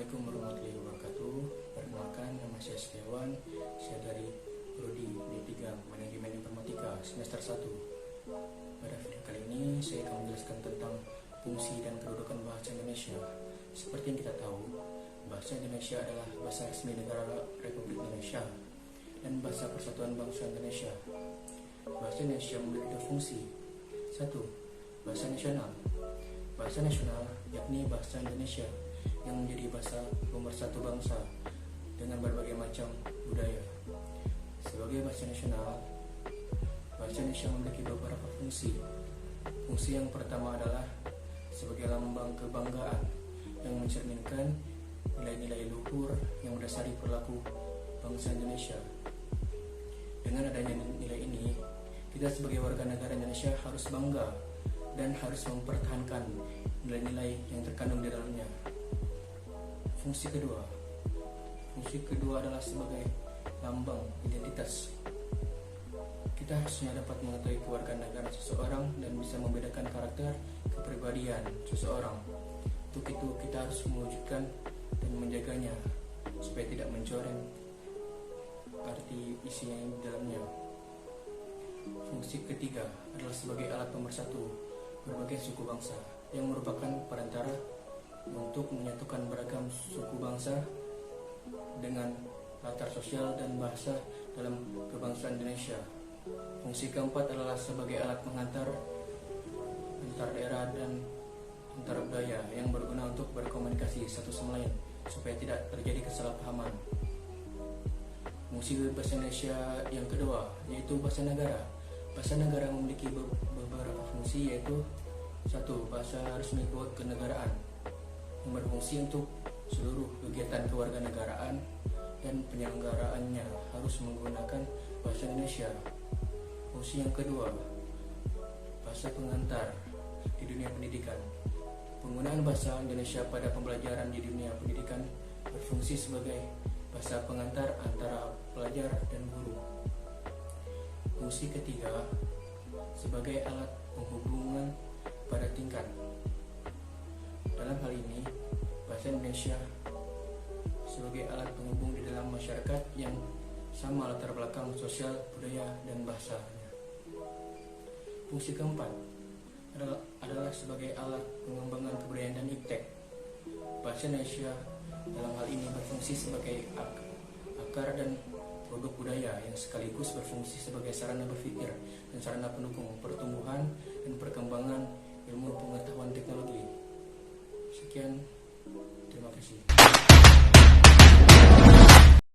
Assalamualaikum warahmatullahi wabarakatuh. Perkenalkan, nama saya Setiawan. Saya dari Prodi D3 Manajemen Informatika semester 1. Pada video kali ini saya akan menjelaskan tentang fungsi dan kedudukan bahasa Indonesia. Seperti yang kita tahu, bahasa Indonesia adalah bahasa resmi negara Republik Indonesia dan bahasa Persatuan Bangsa Indonesia. Bahasa Indonesia memiliki dua fungsi. 1. Bahasa nasional. Bahasa nasional yakni bahasa Indonesia yang menjadi bahasa pemersatu bangsa dengan berbagai macam budaya. Sebagai bahasa nasional, bahasa Indonesia memiliki beberapa fungsi. Fungsi yang pertama adalah sebagai lambang kebanggaan yang mencerminkan nilai-nilai luhur yang mendasari perilaku bangsa Indonesia. Dengan adanya nilai ini, kita sebagai warga negara Indonesia harus bangga dan harus mempertahankan nilai-nilai yang terkandung di dalamnya. Fungsi kedua adalah sebagai lambang identitas. Kita harusnya dapat mengetahui kewarganegaraan seseorang dan bisa membedakan karakter kepribadian seseorang. Untuk itu kita harus mewujudkan dan menjaganya supaya tidak mencoreng arti isinya di dalamnya. Fungsi ketiga adalah sebagai alat pemersatu berbagai suku bangsa yang merupakan perantara untuk menyatukan beragam suku bangsa dengan latar sosial dan bahasa dalam kebangsaan Indonesia. Fungsi keempat adalah sebagai alat pengantar antar daerah dan antar budaya yang berguna untuk berkomunikasi satu sama lain supaya tidak terjadi kesalahpahaman. Fungsi bahasa Indonesia yang kedua yaitu bahasa negara. Bahasa negara memiliki beberapa fungsi, yaitu 1. Bahasa resmi kenegaraan yang berfungsi untuk seluruh kegiatan kewarganegaraan dan penyelenggaraannya harus menggunakan bahasa Indonesia. Fungsi yang kedua, bahasa pengantar di dunia pendidikan. Penggunaan bahasa Indonesia pada pembelajaran di dunia pendidikan berfungsi sebagai bahasa pengantar antara pelajar dan guru. Fungsi ketiga, sebagai alat penghubungan pada tingkat. Dalam hal ini, bahasa Indonesia sebagai alat penghubung di dalam masyarakat yang sama latar belakang sosial, budaya, dan bahasanya. Fungsi keempat adalah sebagai alat pengembangan kebudayaan dan iptek. Bahasa Indonesia dalam hal ini berfungsi sebagai akar dan produk budaya yang sekaligus berfungsi sebagai sarana berpikir dan sarana pendukung pertumbuhan dan perkembangan ilmu pengetahuan teknologi. Sekian, terima kasih.